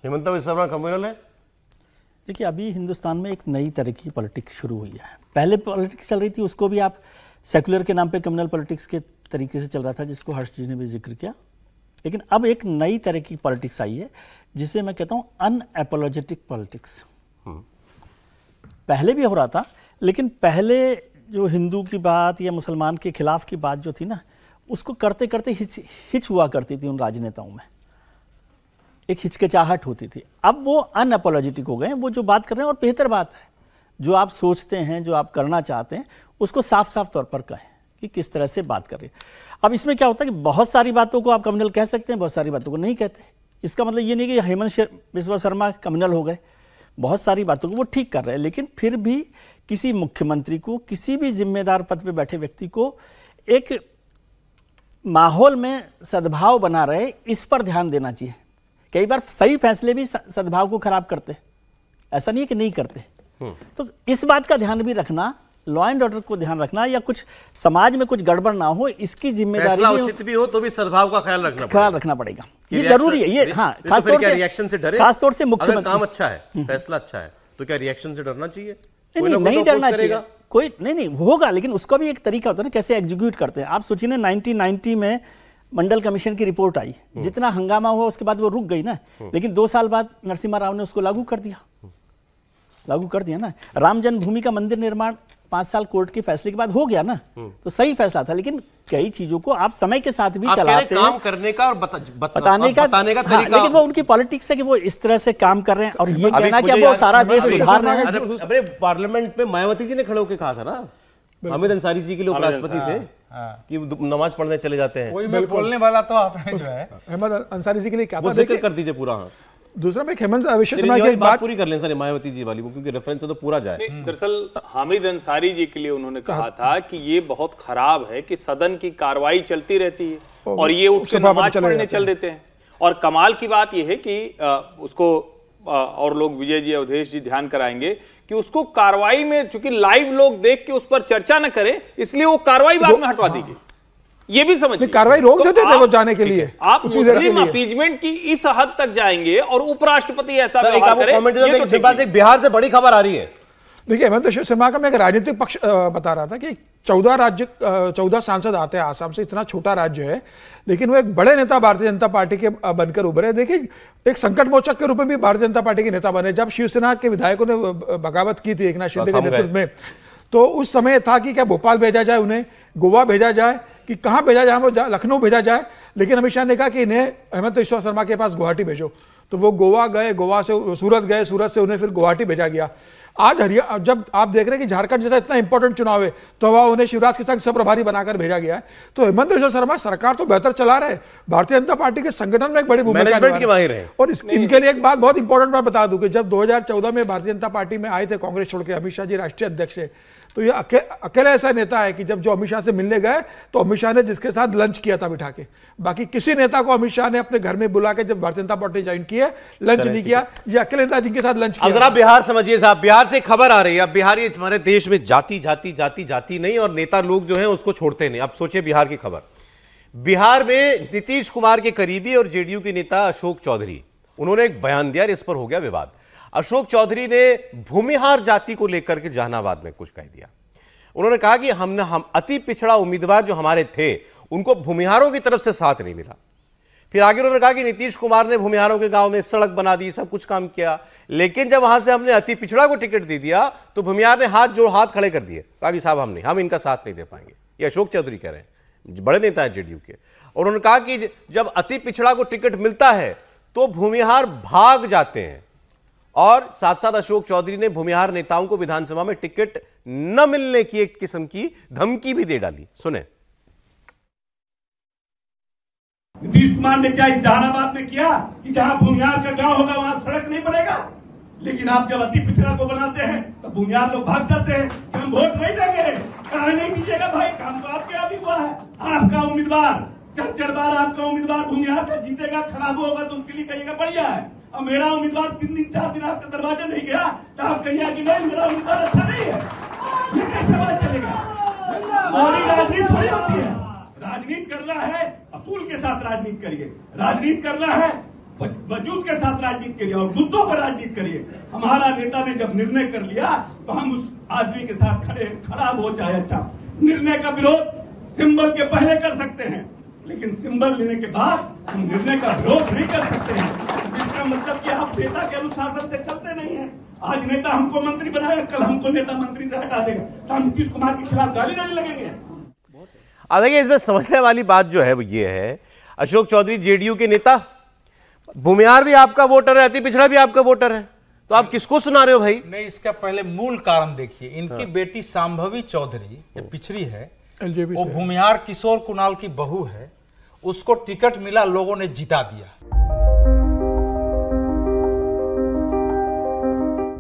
Hemant Biswa Sharma communal है? देखिए, अभी हिंदुस्तान में एक नई तरह की पॉलिटिक्स शुरू हुई है। पहले पॉलिटिक्स चल रही थी, उसको भी आप सेक्युलर के नाम पे कम्युनल पॉलिटिक्स के तरीके से चल रहा था, जिसको हर्ष जी ने भी जिक्र किया। लेकिन अब एक नई तरह की पॉलिटिक्स आई है, जिसे मैं कहता हूँ अनएपोलॉजेटिक पॉलिटिक्स। पहले भी हो रहा था, लेकिन पहले जो हिंदू की बात या मुसलमान के खिलाफ की बात जो थी ना, उसको करते करते हिच हुआ करती थी उन राजनेताओं में, एक हिचकिचाहट होती थी। अब वो अनअपोलॉजेटिक हो गए हैं, वो जो बात कर रहे हैं, और बेहतर बात है, जो आप सोचते हैं, जो आप करना चाहते हैं, उसको साफ साफ तौर पर कहें कि किस तरह से बात कर रहे हैं। अब इसमें क्या होता है कि बहुत सारी बातों को आप कम्युनल कह सकते हैं, बहुत सारी बातों को नहीं कहते। इसका मतलब ये नहीं कि हेमंत बिस्वा शर्मा कम्युनल हो गए, बहुत सारी बातों को वो ठीक कर रहे हैं, लेकिन फिर भी किसी मुख्यमंत्री को, किसी भी जिम्मेदार पद पर बैठे व्यक्ति को एक माहौल में सद्भाव बना रहे, इस पर ध्यान देना चाहिए। कई बार सही फैसले भी सद्भाव को खराब करते, ऐसा नहीं है कि नहीं करते। तो इस बात का ध्यान भी रखना, लॉ एंड ऑर्डर को ध्यान रखना, या कुछ समाज में कुछ गड़बड़ ना हो, इसकी जिम्मेदारी उचित भी हो तो भी सद्भाव का ख्याल रखना पड़ेगा। ये जरूरी है। ये हाँ, खासतौर से रिएक्शन से डरे, खासतौर से मुख्यमंत्री। अगर काम अच्छा है, फैसला अच्छा है, तो क्या रिएक्शन से डरना चाहिए? नहीं डरना चाहिए, कोई नहीं होगा, लेकिन उसका भी एक तरीका होता है ना, कैसे एग्जीक्यूट करते हैं। आप सोचिए ना, 1990 में मंडल कमीशन की रिपोर्ट आई, जितना हंगामा हुआ उसके बाद वो रुक गई ना, लेकिन 2 साल बाद नरसिम्हा राव ने उसको लागू कर दिया ना। राम जन्मभूमि का मंदिर निर्माण 5 साल कोर्ट के फैसले के बाद हो गया ना, तो सही फैसला था। लेकिन कई चीजों को आप समय के साथ भी चलाते हैं, काम करने का और बताने का तरीका। लेकिन वो उनकी पॉलिटिक्स है कि वो इस तरह से काम कर रहे हैं, और ये कहना कि वो सारा देश सुधार रहे हैं। अरे पार्लियामेंट में मायावती जी ने खड़े होकर कहा था ना, हामिद अंसारी जी के लिए उपराष्ट्रपति थे, कि नमाज पढ़ने चले जाते हैं। वही मैं बोलने वाला तो आपने जो है अहमद अंसारी जी के लिए क्या था, जिक्र कर दीजिए पूरा। दूसरा में हेमंत बिस्वा शर्मा की बात पूरी कर लें सर, मायावती जी वाली, क्योंकि रेफरेंस तो पूरा जाए। दरअसल हामिद अंसारी जी के लिए उन्होंने कहा था कि ये बहुत खराब है कि सदन की कार्रवाई चलती रहती है और ये उठ के नमाज पढ़ने चल देते हैं। और कमाल की बात यह है कि उसको और लोग, विजय जी, अवधेश जी ध्यान कराएंगे कि उसको कार्रवाई में, चूंकि लाइव लोग देख के उस पर चर्चा न करें, इसलिए वो कार्रवाई बाद में हटवा दी गई। ये भी समझिए, कार्रवाई रोक देते थे वो जाने के लिए। आप मुस्लिम अपीजमेंट की इस हद तक जाएंगे और उपराष्ट्रपति ऐसा व्यवहार करें। बिहार से बड़ी खबर आ रही है। देखिए, हेमंत बिस्वा शर्मा का मैं एक राजनीतिक पक्ष बता रहा था कि 14 सांसद आते हैं आसाम से, इतना छोटा राज्य है, लेकिन वो एक बड़े नेता भारतीय जनता पार्टी के बनकर उभरे। देखिए, एक संकट मोचक के रूप में भी भारतीय जनता पार्टी के नेता बने। जब शिवसेना के विधायकों ने बगावत की थी एक नाथ शिंदे के नेतृत्व में, तो उस समय था कि क्या भोपाल भेजा जाए, उन्हें गोवा भेजा जाए, कि कहां भेजा जाए, वो लखनऊ भेजा जाए। लेकिन अमित शाह ने कहा कि इन्हें हेमंत बिस्वा शर्मा के पास गुवाहाटी भेजो, तो वो गोवा गए, गोवा से सूरत गए, सूरत से उन्हें फिर गुवाहाटी भेजा गया। आज हरियाणा, जब आप देख रहे हैं कि झारखंड जैसा इतना इंपॉर्टेंट चुनाव है, तो वह उन्हें शिवराज के संग प्रभारी बनाकर भेजा गया है। तो हेमंत बिस्वा शर्मा सरकार तो बेहतर चला रहे, भारतीय जनता पार्टी के संगठन में एक बड़ी भूमिका निभा रहे हैं। और इनके लिए एक बात, बहुत इंपॉर्टेंट बात बता दूं कि जब 2014 में भारतीय जनता पार्टी में आए थे कांग्रेस छोड़ के, अमित शाह जी राष्ट्रीय अध्यक्ष है, तो ये अकेले ऐसा नेता है कि जब जो अमित शाह से मिलने गए, तो अमित शाह ने जिसके साथ लंच किया था बिठा के, बाकी किसी नेता को अमित शाह ने अपने घर में बुला के, जब भारतीय जनता पार्टी ज्वाइन की है, लंच नहीं किया। ये अकेले नेता जिनके साथ लंच किया। अब जरा बिहार समझिए साहब, बिहार से खबर आ रही है। अब बिहार, ये हमारे देश में जाति नहीं, और नेता लोग जो हैं उसको छोड़ते नहीं। अब सोचिए बिहार की खबर। बिहार में नीतीश कुमार के करीबी और जेडीयू के नेता अशोक चौधरी, उन्होंने एक बयान दिया, इस पर हो गया विवाद। अशोक चौधरी ने भूमिहार जाति को लेकर के जहानाबाद में कुछ कह दिया। उन्होंने कहा कि हम अति पिछड़ा उम्मीदवार जो हमारे थे, उनको भूमिहारों की तरफ से साथ नहीं मिला। फिर आगे उन्होंने कहा कि नीतीश कुमार ने भूमिहारों के गांव में सड़क बना दी, सब कुछ काम किया, लेकिन जब वहां से हमने अति पिछड़ा को टिकट दे दिया, तो भूमिहार ने हाथ खड़े कर दिए, कहा कि साहब हम इनका साथ नहीं दे पाएंगे। ये अशोक चौधरी कह रहे हैं, बड़े नेता है जेडीयू के। और उन्होंने कहा कि जब अति पिछड़ा को टिकट मिलता है तो भूमिहार भाग जाते हैं। और साथ साथ अशोक चौधरी ने भूमिहार नेताओं को विधानसभा में टिकट न मिलने की एक किस्म की धमकी भी दे डाली। सुने। नीतीश कुमार ने क्या इस जहानाबाद में किया कि जहां भूमिहार का गांव होगा वहां सड़क नहीं बनेगा, लेकिन आप जब अति पिछड़ा को बनाते हैं तो भूमिहार लोग भाग जाते हैं कि हम वोट नहीं देंगे। कहा नहीं दीजिएगा भाई, काम तो आपके यहाँ भी हुआ है। आपका उम्मीदवार 4 बार आपका उम्मीदवार भूमिहार का जीतेगा, खराब होगा तो उसके लिए कहिएगा बढ़िया है। और मेरा उम्मीदवार 3 दिन 4 दिन आपके दरवाजे नहीं गया तो आप कहिए कि नहीं मेरा उम्मीदवार अच्छा नहीं है। ये कैसे बात चलेगा? मोदी राजनीति थोड़ी होती है। राजनीति करना है, असूल के साथ राजनीति करिए। राजनीति करना है वजूद के साथ राजनीति करिए और मुद्दों पर राजनीति करिए। हमारा नेता ने जब निर्णय कर लिया तो हम उस आदमी के साथ खड़े, खराब हो चाहे अच्छा। निर्णय का विरोध सिंबल के पहले कर सकते हैं, लेकिन सिंबल लेने के बाद हम निर्णय का विरोध नहीं कर सकते हैं। इसका मतलब कि आप नेता के अनुशासन से चलते नहीं हैं। आज नेता हमको मंत्री बनाएगा, कल हमको नेता मंत्री से हटा देगा, तो हम नीतीश कुमार के खिलाफ गाली देने लगेंगे। अब देखिए, इसमें समझने वाली बात जो है वो ये है, अशोक चौधरी जेडीयू के नेता, भूमिहार भी आपका वोटर है, अति पिछड़ा भी आपका वोटर है, तो आप किसको सुना रहे हो भाई? नहीं, इसका पहले मूल कारण देखिए। इनकी बेटी सांभवी चौधरी, ये पिछड़ी है, वो भूमिहार किशोर कुणाल की बहू है, उसको टिकट मिला, लोगों ने जिता दिया।